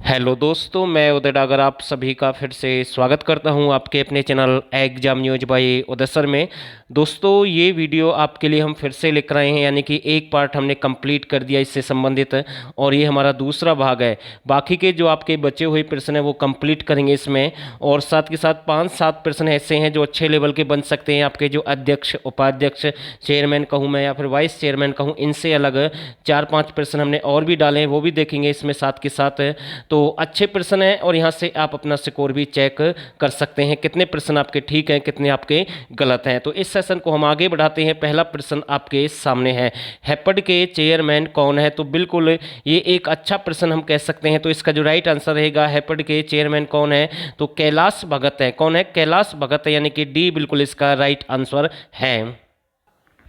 Hello दोस्तों, मैं उदय डागर आप सभी का फिर से स्वागत करता हूं आपके अपने चैनल एग्जाम न्यूज बाय उदय सर में। दोस्तों, ये वीडियो आपके लिए हम फिर से लेकर आए हैं, यानी कि एक पार्ट हमने कंप्लीट कर दिया इससे संबंधित और ये हमारा दूसरा भाग है। बाकी के जो आपके बचे हुए प्रश्न हैं वो कंप्लीट करेंगे इसमें, और साथ के साथ 5-7 प्रश्न ऐसे हैं जो अच्छे लेवल के बन सकते हैं। आपके जो अध्यक्ष, उपाध्यक्ष, चेयरमैन कहूँ मैं या फिर वाइस चेयरमैन कहूँ, इनसे अलग 4-5 प्रश्न हमने और भी डाले हैं, वो भी देखेंगे इसमें साथ के साथ। तो अच्छे प्रश्न हैं और यहाँ से आप अपना स्कोर भी चेक कर सकते हैं, कितने प्रश्न आपके ठीक हैं, कितने आपके गलत हैं। तो इस सेशन को हम आगे बढ़ाते हैं। पहला प्रश्न आपके सामने है, हैपड के चेयरमैन कौन है? तो बिल्कुल ये एक अच्छा प्रश्न हम कह सकते हैं। तो इसका जो राइट आंसर रहेगा, हैपड के चेयरमैन कौन है? तो कैलाश भगत है। कौन है? कैलाश भगत है, यानी कि डी बिल्कुल इसका राइट आंसर है।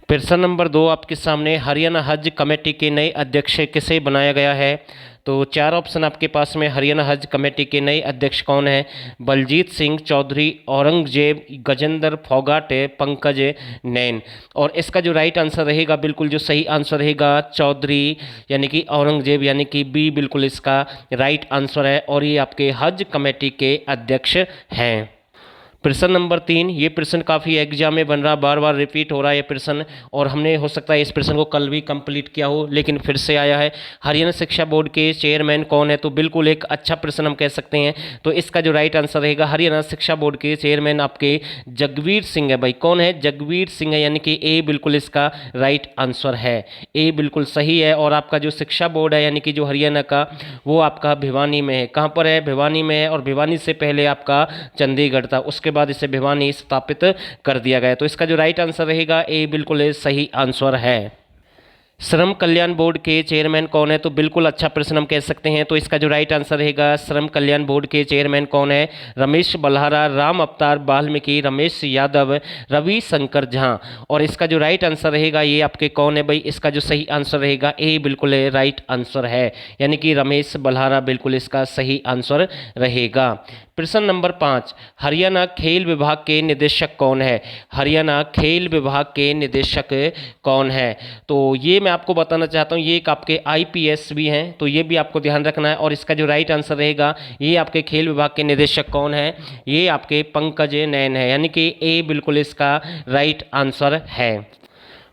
प्रश्न नंबर 2 आपके सामने, हरियाणा हज कमेटी के नए अध्यक्ष किसे बनाया गया है? तो 4 ऑप्शन आपके पास में। हरियाणा हज कमेटी के नए अध्यक्ष कौन है? बलजीत सिंह चौधरी, औरंगजेब, गजेंद्र फोगाट, पंकज नैन। और इसका जो राइट आंसर रहेगा, बिल्कुल जो सही आंसर रहेगा, चौधरी यानी कि औरंगजेब, यानी कि बी बिल्कुल इसका राइट आंसर है, और ये आपके हज कमेटी के अध्यक्ष हैं। प्रश्न नंबर 3, ये प्रश्न काफ़ी एग्जाम में बन रहा, बार बार रिपीट हो रहा है ये प्रश्न, और हमने हो सकता है इस प्रश्न को कल भी कंप्लीट किया हो, लेकिन फिर से आया है। हरियाणा शिक्षा बोर्ड के चेयरमैन कौन है? तो बिल्कुल एक अच्छा प्रश्न हम कह सकते हैं। तो इसका जो राइट आंसर रहेगा, हरियाणा शिक्षा बोर्ड के चेयरमैन आपके जगवीर सिंह है। भाई कौन है? जगवीर सिंह है, यानी कि ए बिल्कुल इसका राइट आंसर है। ए बिल्कुल सही है। और आपका जो शिक्षा बोर्ड है यानी कि जो हरियाणा का, वो आपका भिवानी में है। कहाँ पर है? भिवानी में है, और भिवानी से पहले आपका चंडीगढ़ था, उसके बाद इसे भिवानी स्थापित कर दिया गया। तो इसका जो राइट आंसर रहेगा, ए बिल्कुल सही आंसर है। श्रम कल्याण बोर्ड के चेयरमैन कौन है? तो बिल्कुल अच्छा प्रश्न हम कह सकते हैं। तो इसका जो राइट आंसर रहेगा, श्रम कल्याण बोर्ड के चेयरमैन कौन है? रमेश बल्हारा, राम अवतार वाल्मीकि, रमेश यादव, रवि शंकर झा। और इसका जो राइट आंसर रहेगा, ये आपके कौन है भाई? इसका जो सही आंसर रहेगा, ए बिल्कुल राइट आंसर है, यानी कि रमेश बल्हारा बिल्कुल इसका सही आंसर रहेगा। प्रश्न नंबर 5, हरियाणा खेल विभाग के निदेशक कौन है? हरियाणा खेल विभाग के निदेशक कौन है? तो ये मैं आपको बताना चाहता हूँ, ये एक आपके आईपीएस भी हैं, तो ये भी आपको ध्यान रखना है। और इसका जो राइट आंसर रहेगा, ये आपके खेल विभाग के निदेशक कौन है? ये आपके पंकज नैन है, यानी कि ए बिल्कुल इसका राइट आंसर है।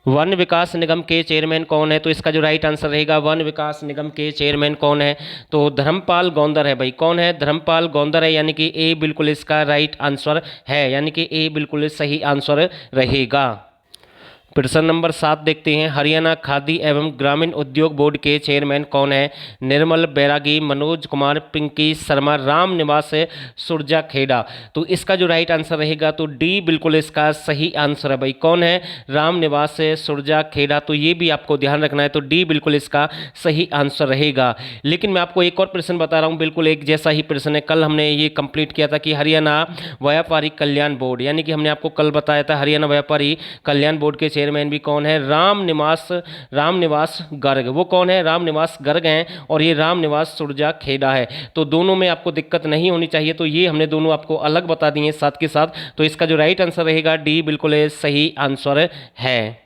वन विकास निगम के चेयरमैन कौन है? तो इसका जो राइट आंसर रहेगा, वन विकास निगम के चेयरमैन कौन है? तो धर्मपाल गौंदर है। भाई कौन है? धर्मपाल गौंदर है, यानी कि ए बिल्कुल इसका राइट आंसर है, यानी कि ए बिल्कुल सही आंसर रहेगा। प्रश्न नंबर 7 देखते हैं, हरियाणा खादी एवं ग्रामीण उद्योग बोर्ड के चेयरमैन कौन है? निर्मल बैरागी, मनोज कुमार, पिंकी शर्मा, राम निवास सुरजा खेड़ा। तो इसका जो राइट आंसर रहेगा, तो डी बिल्कुल इसका सही आंसर है। भाई कौन है? राम निवास सुरजा खेड़ा। तो ये भी आपको ध्यान रखना है, तो डी बिल्कुल इसका सही आंसर रहेगा। लेकिन मैं आपको एक और प्रश्न बता रहा हूँ, बिल्कुल एक जैसा ही प्रश्न है। कल हमने ये कंप्लीट किया था कि हरियाणा व्यापारी कल्याण बोर्ड, यानी कि हमने आपको कल बताया था हरियाणा व्यापारी कल्याण बोर्ड के चेयरमैन भी कौन है? राम निवास गर्ग। वो कौन है? राम निवास गर्ग हैं, और ये राम निवास सुरजा खेड़ा है। तो दोनों में आपको दिक्कत नहीं होनी चाहिए, तो ये हमने दोनों आपको अलग बता दिए साथ के साथ। तो इसका जो राइट आंसर रहेगा, डी बिल्कुल सही आंसर है।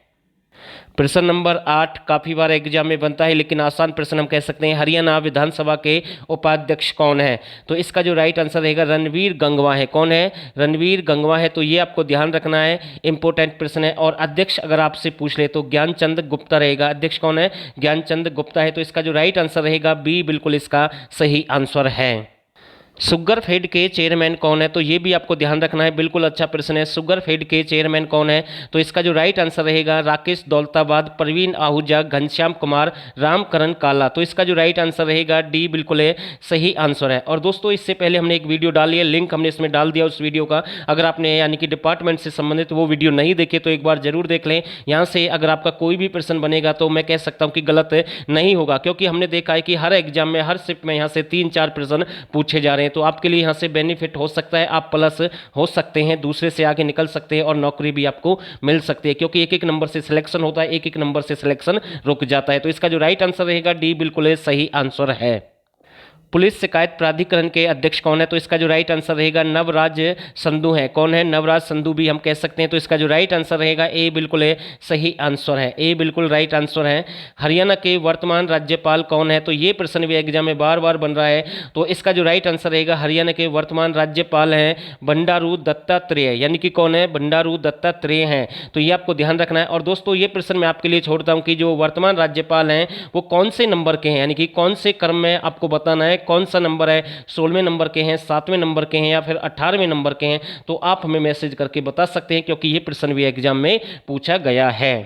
प्रश्न नंबर 8 काफ़ी बार एग्जाम में बनता है, लेकिन आसान प्रश्न हम कह सकते हैं। हरियाणा विधानसभा के उपाध्यक्ष कौन है? तो इसका जो राइट आंसर रहेगा, रणवीर गंगवा है। कौन है? रणवीर गंगवा है। तो ये आपको ध्यान रखना है, इंपॉर्टेंट प्रश्न है। और अध्यक्ष अगर आपसे पूछ ले तो ज्ञानचंद गुप्ता रहेगा। अध्यक्ष कौन है? ज्ञानचंद गुप्ता है। तो इसका जो राइट आंसर रहेगा, बी बिल्कुल इसका सही आंसर है। शुगर फेड के चेयरमैन कौन है? तो ये भी आपको ध्यान रखना है, बिल्कुल अच्छा प्रश्न है। शुगर फेड के चेयरमैन कौन है? तो इसका जो राइट आंसर रहेगा, राकेश दौलताबाद, प्रवीण आहूजा, घनश्याम कुमार, रामकरण काला। तो इसका जो राइट आंसर रहेगा, डी बिल्कुल सही आंसर है। और दोस्तों, इससे पहले हमने एक वीडियो डाली है, लिंक हमने इसमें डाल दिया उस वीडियो का। अगर आपने यानी कि डिपार्टमेंट से संबंधित वो वीडियो नहीं देखे तो एक बार जरूर देख लें। यहाँ से अगर आपका कोई भी प्रश्न बनेगा तो मैं कह सकता हूँ कि गलत नहीं होगा, क्योंकि हमने देखा है कि हर एग्जाम में, हर शिफ्ट में यहाँ से 3-4 प्रश्न पूछे जा रहे हैं। तो आपके लिए यहाँ से बेनिफिट हो सकता है, आप प्लस हो सकते हैं, दूसरे से आगे निकल सकते हैं, और नौकरी भी आपको मिल सकती है, क्योंकि एक एक नंबर से सिलेक्शन होता है, एक एक नंबर से सिलेक्शन रुक जाता है। तो इसका जो राइट आंसर रहेगा, डी बिल्कुल सही आंसर है। पुलिस शिकायत प्राधिकरण के अध्यक्ष कौन है? तो इसका जो राइट आंसर रहेगा नवराज संधू है। कौन है? नवराज संधू भी हम कह सकते हैं। तो इसका जो राइट आंसर रहेगा ए बिल्कुल है सही आंसर है, ए बिल्कुल राइट आंसर है। हरियाणा के वर्तमान राज्यपाल कौन है? तो ये प्रश्न भी एग्जाम में बार बार बन रहा है। तो इसका जो राइट आंसर रहेगा हरियाणा के वर्तमान राज्यपाल हैं बंडारू दत्तात्रेय, यानी कि कौन है? बंडारू दत्तात्रेय हैं। तो ये आपको ध्यान रखना है। और दोस्तों ये प्रश्न मैं आपके लिए छोड़ता हूँ कि जो वर्तमान राज्यपाल हैं वो कौन से नंबर के हैं, यानी कि कौन से क्रम में आपको बताना है कौन सा नंबर है, 16वें नंबर के हैं, 7वें नंबर के हैं या फिर 18वें नंबर के हैं। तो आप हमें मैसेज करके बता सकते हैं क्योंकि ये प्रश्न भी एग्जाम में पूछा गया है।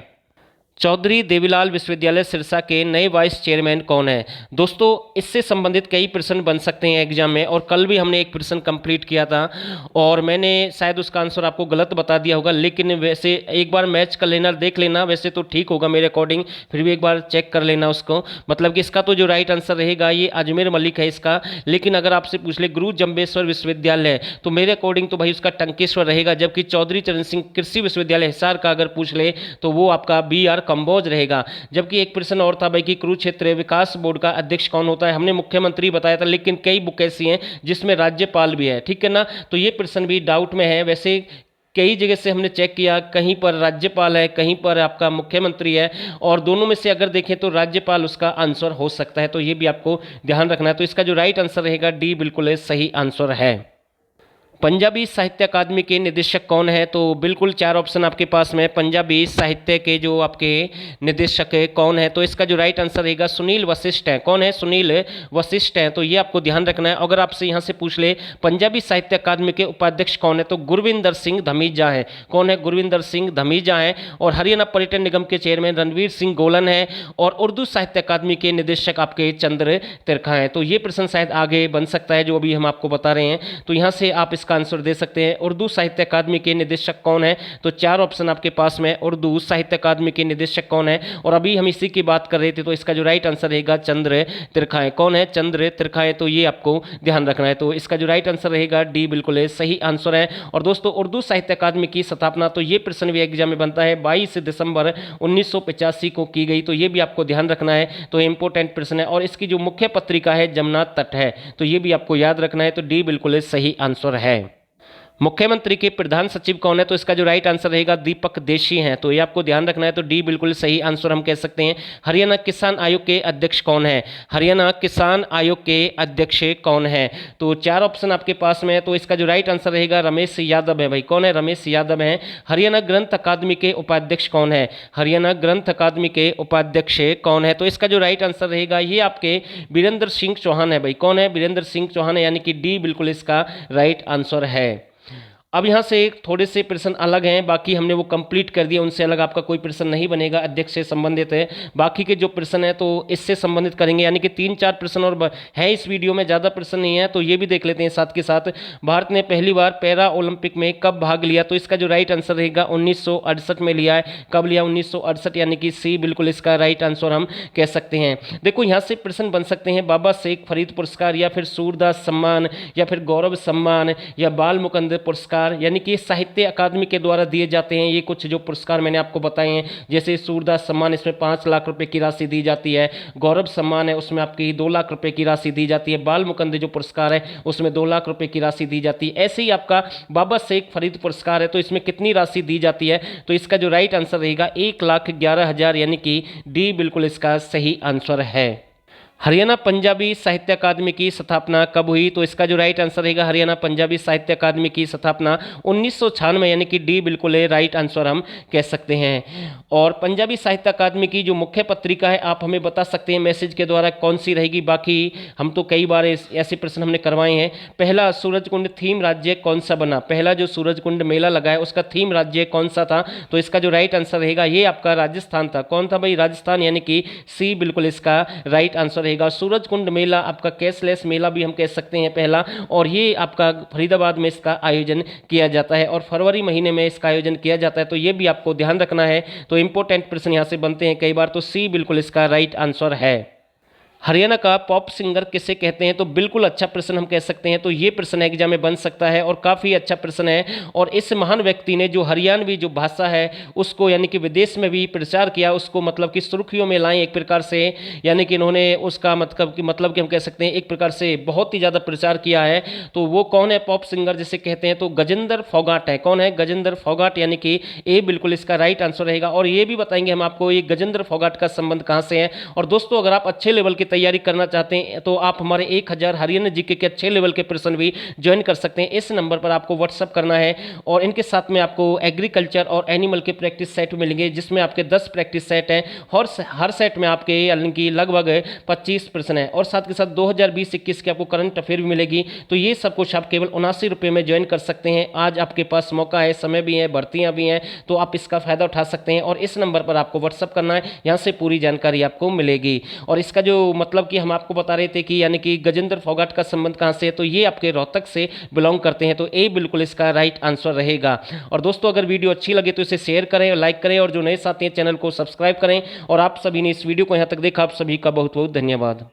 चौधरी देवीलाल विश्वविद्यालय सिरसा के नए वाइस चेयरमैन कौन है? दोस्तों इससे संबंधित कई प्रश्न बन सकते हैं एग्जाम में, और कल भी हमने एक प्रश्न कंप्लीट किया था और मैंने शायद उसका आंसर आपको गलत बता दिया होगा, लेकिन वैसे एक बार मैच कर लेना, देख लेना, वैसे तो ठीक होगा मेरे अकॉर्डिंग, फिर भी एक बार चेक कर लेना उसको। मतलब कि इसका तो जो राइट आंसर रहेगा ये अजमेर मलिक है इसका, लेकिन अगर आपसे पूछ ले गुरु जम्बेश्वर विश्वविद्यालय तो मेरे अकॉर्डिंग तो भाई उसका टंकेश्वर रहेगा। जबकि चौधरी चरण सिंह कृषि विश्वविद्यालय हिसार का अगर पूछ ले तो वो आपका BR कंबोज रहेगा। जबकि एक प्रश्न और था भाई कि कुरुक्षेत्र विकास बोर्ड का अध्यक्ष कौन होता है? हमने मुख्यमंत्री बताया था, लेकिन कई बुक ऐसी हैं जिसमें राज्यपाल भी है, ठीक है ना। तो ये प्रश्न भी डाउट में है। वैसे कई जगह से हमने चेक किया, कहीं पर राज्यपाल है, कहीं पर आपका मुख्यमंत्री है, और दोनों में से अगर देखें तो राज्यपाल उसका आंसर हो सकता है। तो ये भी आपको ध्यान रखना है। तो इसका जो राइट आंसर रहेगा डी बिल्कुल सही आंसर है। पंजाबी साहित्य अकादमी के निदेशक कौन है? तो बिल्कुल 4 ऑप्शन आपके पास में। पंजाबी साहित्य के जो आपके निदेशक है कौन है? तो इसका जो राइट आंसर रहेगा सुनील वशिष्ठ है। कौन है? सुनील वशिष्ठ है। तो ये आपको ध्यान रखना है। अगर आपसे यहाँ से पूछ ले पंजाबी साहित्य अकादमी के उपाध्यक्ष कौन है? तो गुरविंदर सिंह धमीजा है। कौन है? गुरविंदर सिंह धमीजा है। और हरियाणा पर्यटन निगम के चेयरमैन रणवीर सिंह गोलन है। और उर्दू साहित्य अकादमी के निदेशक आपके चंद्र तिरखा हैं। तो ये प्रश्न शायद आगे बन सकता है जो अभी हम आपको बता रहे हैं। तो यहाँ से आप इसका आंसर दे सकते हैं। उर्दू साहित्य अकादमी के निदेशक कौन है? तो 4 ऑप्शन आपके पास में। उर्दू साहित्य अकादमी के निदेशक कौन है? और अभी हम इसी की बात कर रहे थे। तो इसका जो राइट आंसर रहेगा चंद्र तिरखाएं। कौन है? चंद्र तिरखाएं। तो ये आपको ध्यान रखना है। तो इसका जो राइट आंसर रहेगा डी बिल्कुल सही आंसर है। और दोस्तों उर्दू साहित्य अकादमी की स्थापना, तो ये प्रश्न भी एग्जाम में बनता है, 22 दिसंबर 1985 को की गई। तो ये भी आपको ध्यान रखना है। तो इंपॉर्टेंट प्रश्न है। और इसकी जो मुख्य पत्रिका है जमुना तट है। तो ये भी आपको याद रखना है। तो डी बिल्कुल सही आंसर है। मुख्यमंत्री के प्रधान सचिव कौन है? तो इसका जो राइट आंसर रहेगा दीपक देशी हैं। तो ये आपको ध्यान रखना है। तो डी बिल्कुल सही आंसर हम कह सकते हैं। हरियाणा किसान आयोग के अध्यक्ष कौन है? हरियाणा किसान आयोग के अध्यक्ष कौन है? तो 4 ऑप्शन आपके पास में है। तो इसका जो राइट आंसर रहेगा रमेश यादव है। भाई कौन है? रमेश यादव हैं। हरियाणा ग्रंथ अकादमी के उपाध्यक्ष कौन है? हरियाणा ग्रंथ अकादमी के उपाध्यक्ष कौन है? तो इसका जो राइट आंसर रहेगा ये आपके वीरेंद्र सिंह चौहान है। भाई कौन है? वीरेंद्र सिंह चौहान है, यानी कि डी बिल्कुल इसका राइट आंसर है। अब यहाँ से थोड़े से प्रश्न अलग हैं, बाकी हमने वो कंप्लीट कर दिया, उनसे अलग आपका कोई प्रश्न नहीं बनेगा, अध्यक्ष से संबंधित है। बाकी के जो प्रश्न है तो इससे संबंधित करेंगे, यानी कि 3-4 प्रश्न और है इस वीडियो में, ज़्यादा प्रश्न नहीं है। तो ये भी देख लेते हैं साथ के साथ। भारत ने पहली बार पैरा ओलंपिक में कब भाग लिया? तो इसका जो राइट आंसर रहेगा 1968 में लिया है। कब लिया? 1968, यानी कि सी बिल्कुल इसका राइट आंसर हम कह सकते हैं। देखो यहाँ से प्रश्न बन सकते हैं बाबा शेख फरीद पुरस्कार, या फिर सूरदास सम्मान, या फिर गौरव सम्मान, या बाल मुकंद पुरस्कार, यानी कि साहित्य अकादमी के द्वारा दिए जाते हैं। ये कुछ जो पुरस्कार मैंने आपको बताए हैं, जैसे सूरदास सम्मान, इसमें 5 लाख रुपए की राशि दी जाती है। गौरव सम्मान है, उसमें आपकी 2 लाख रुपए की राशि दी जाती है। बाल मुकंद जो पुरस्कार है उसमें 2 लाख रुपए की राशि दी जाती है। ऐसे ही आपका बाबा शेख फरीद पुरस्कार है, तो इसमें कितनी राशि दी जाती है? तो इसका जो राइट आंसर रहेगा 1,11,000, यानी कि डी बिल्कुल इसका सही आंसर है। हरियाणा पंजाबी साहित्य अकादमी की स्थापना कब हुई? तो इसका जो राइट आंसर रहेगा हरियाणा पंजाबी साहित्य अकादमी की स्थापना 1996, यानी कि डी बिल्कुल राइट आंसर हम कह सकते हैं। और पंजाबी साहित्य अकादमी की जो मुख्य पत्रिका है आप हमें बता सकते हैं मैसेज के द्वारा कौन सी रहेगी। बाकी हम तो कई बार ऐसे प्रश्न हमने करवाए हैं। पहला सूरजकुंड थीम राज्य कौन सा बना? पहला जो सूरजकुंड मेला लगा है उसका थीम राज्य कौन सा था? तो इसका जो राइट आंसर रहेगा ये आपका राजस्थान था। कौन था भाई? राजस्थान, यानी कि सी बिल्कुल इसका राइट आंसर। सूरजकुंड मेला आपका कैशलेस मेला भी हम कह सकते हैं पहला, और ये आपका फरीदाबाद में इसका आयोजन किया जाता है, और फरवरी महीने में इसका आयोजन किया जाता है। तो ये भी आपको ध्यान रखना है। तो इंपॉर्टेंट प्रश्न यहाँ से बनते हैं कई बार। तो सी बिल्कुल इसका राइट आंसर है। हरियाणा का पॉप सिंगर किसे कहते हैं? तो बिल्कुल अच्छा प्रश्न हम कह सकते हैं। तो ये प्रश्न एग्जाम में बन सकता है और काफ़ी अच्छा प्रश्न है। और इस महान व्यक्ति ने जो हरियाणवी जो भाषा है उसको यानी कि विदेश में भी प्रचार किया, उसको मतलब कि सुर्खियों में लाए एक प्रकार से, यानी कि इन्होंने उसका मतलब कि हम कह सकते हैं एक प्रकार से बहुत ही ज़्यादा प्रचार किया है। तो वो कौन है पॉप सिंगर जिसे कहते हैं? तो गजेंद्र फोगाट है। कौन है? गजेंद्र फोगाट, यानी कि ए बिल्कुल इसका राइट आंसर रहेगा। और ये भी बताएंगे हम आपको ये गजेंद्र फोगाट का संबंध कहाँ से है। और दोस्तों अगर आप अच्छे लेवल की तैयारी करना चाहते हैं तो आप हमारे 1000 हरियाणा जीके के अच्छे लेवल के प्रश्न भी ज्वाइन कर सकते हैं। इस नंबर पर आपको व्हाट्सअप करना है और इनके साथ में आपको एग्रीकल्चर और एनिमल के प्रैक्टिस सेट मिलेंगे, जिसमें आपके 10 प्रैक्टिस सेट हैं और हर सेट में आपके यानी कि लगभग 25 प्रश्न है। और साथ के साथ 2020-21 के आपको करंट अफेयर भी मिलेगी। तो ये सब कुछ आप केवल 79 रुपये में ज्वाइन कर सकते हैं। आज आपके पास मौका है, समय भी है, भर्तियां भी हैं, तो आप इसका फायदा उठा सकते हैं। और इस नंबर पर आपको व्हाट्सअप करना है, यहाँ से पूरी जानकारी आपको मिलेगी। और इसका जो मतलब कि हम आपको बता रहे थे कि यानी कि गजेंद्र फोगाट का संबंध कहाँ से है, तो ये आपके रोहतक से बिलोंग करते हैं। तो ए बिल्कुल इसका राइट आंसर रहेगा। और दोस्तों अगर वीडियो अच्छी लगे तो इसे शेयर करें और लाइक करें, और जो नए साथी हैं चैनल को सब्सक्राइब करें। और आप सभी ने इस वीडियो को यहाँ तक देखा, आप सभी का बहुत बहुत धन्यवाद।